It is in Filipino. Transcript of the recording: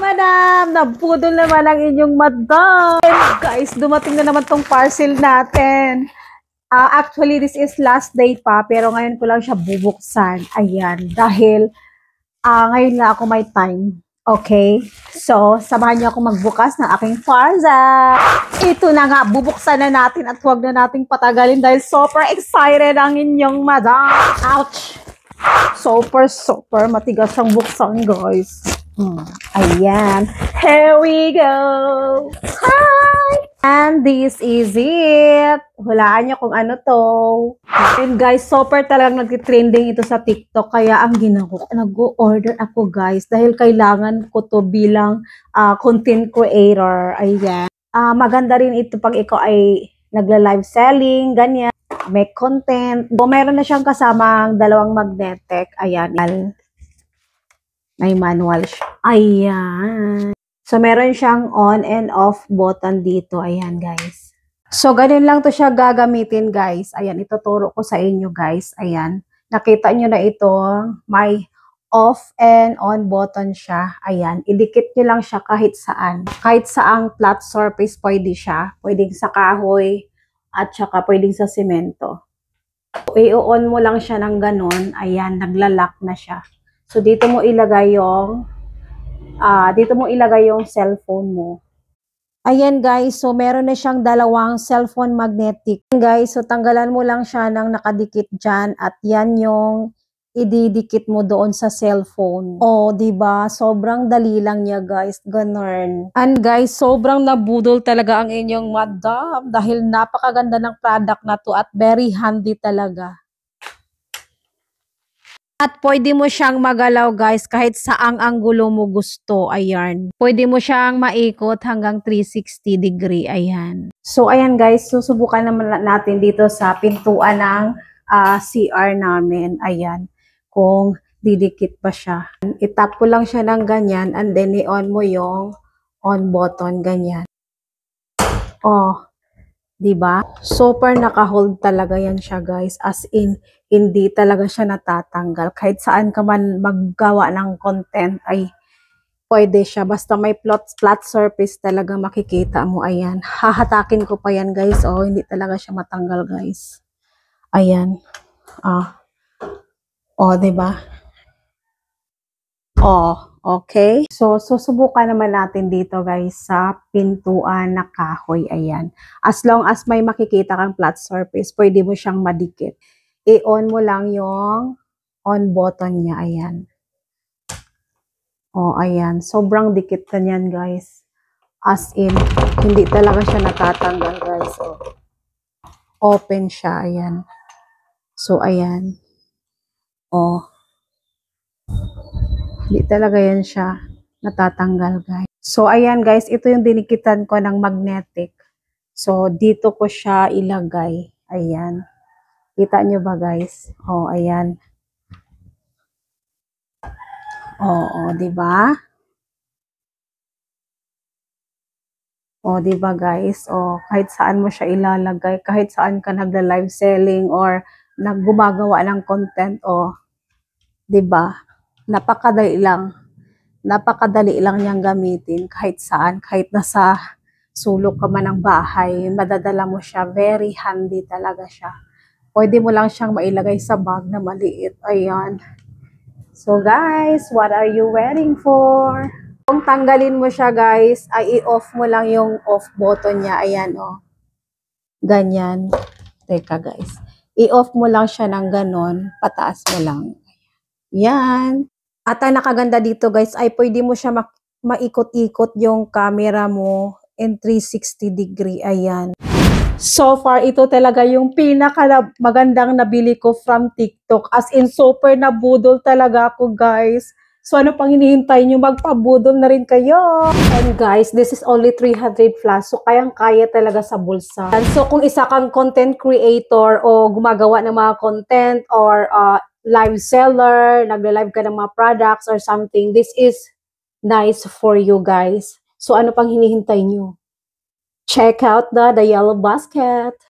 madam! Nabudol naman ang inyong madam! Guys, dumating na naman tong parcel natin. Actually, this is last day pa, pero ngayon ko lang siya bubuksan. Ayan, dahil ngayon na ako may time. Okay? So, samahan niyo ako magbukas ng aking parcel. Ito na nga, bubuksan na natin at huwag na nating patagalin dahil super excited ang inyong madam. Ouch! Super matigas ang buksan, guys. Ayan. Here we go. Hi! And this is it. Hulaan nyo kung ano to. And guys, super talagang nag-trending ito sa TikTok. Kaya ang ginawa, nag-order ako guys. Dahil kailangan ko to bilang content creator. Ayan. Maganda rin ito pag ikaw ay nagla-live selling, ganyan. Make content. So, meron na siyang kasamang dalawang magnetic. Ayan. May manual siya. Ayan. So, meron siyang on and off button dito. Ayan, guys. So, ganun lang to siya gagamitin, guys. Ayan, ituturo ko sa inyo, guys. Ayan. Nakita nyo na ito. May off and on button siya. Ayan. Idikit nyo lang siya kahit saan. Kahit saang flat surface pwede siya. Pwedeng sa kahoy at saka pwedeng sa semento. I-on mo lang siya ng ganun. Ayan, naglalak na siya. So, dito mo ilagay yung cellphone mo. Ayan guys, so meron na siyang dalawang cellphone magnetic. Guys, so tanggalan mo lang siya ng nakadikit dyan at yan yung ididikit mo doon sa cellphone. Oh, diba? Sobrang dali lang niya guys, ganun. And guys, sobrang nabudol talaga ang inyong madam dahil napakaganda ng product na to at very handy talaga. At pwede mo siyang magalaw guys kahit saang anggulo mo gusto. Ayan. Pwede mo siyang maikot hanggang 360 degree. Ayan. So ayan guys, susubukan naman natin dito sa pintuan ng CR namin. Ayan. Kung didikit pa siya. I-tap ko lang siya ng ganyan and then i-on mo yung on button. Ganyan. Oh. Diba? Super naka-hold talaga yan siya guys. As in, hindi talaga siya natatanggal. Kahit saan ka man maggawa ng content ay pwede siya. Basta may flat surface talaga makikita mo. Ayan. Hahatakin ko pa yan guys. Oh, hindi talaga siya matanggal guys. Ayan. Oh, diba? Oh, okay. So, susubukan naman natin dito guys sa pintuan na kahoy. Ayan. As long as may makikita kang flat surface, pwede mo siyang madikit. I-on mo lang yung on button niya. Ayan. Oh, ayan. Sobrang dikit na yan guys. As in, hindi talaga siya natatanggal guys. Oh. Open siya. Ayan. So, ayan. Oh. Hindi talaga yan siya natatanggal guys. So ayan guys, ito yung dinikitan ko ng magnetic. So dito ko siya ilagay. Ayan. Kita nyo ba guys? Oh, ayan. Oh, diba? Oh, diba guys? Oh, kahit saan mo siya ilalagay, kahit saan ka nagla-live selling or naggumagawa ng content, oh. Diba? Napakadali lang niyang gamitin kahit saan, kahit nasa sulok ka man ng bahay, madadala mo siya, very handy talaga siya. Pwede mo lang siyang mailagay sa bag na maliit, ayan. So guys, what are you waiting for? Kung tanggalin mo siya guys, ay i-off mo lang yung off button niya, ayan oh. Ganyan. Teka guys, i-off mo lang siya ng ganon, pataas mo lang. Yan. At ang nakaganda dito guys ay pwede mo siya maikot-ikot yung camera mo in 360 degree. Ayan. So far, ito talaga yung magandang nabili ko from TikTok. As in, super nabudol talaga ako guys. So ano pang hinihintay nyo? Magpabudol na rin kayo. And guys, this is only 300 plus. So kayang-kaya talaga sa bulsa. And so kung isa kang content creator o gumagawa ng mga content or live seller, nagla-live ka ng mga products or something, this is nice for you guys. So ano pang hinihintay nyo? Check out the yellow basket.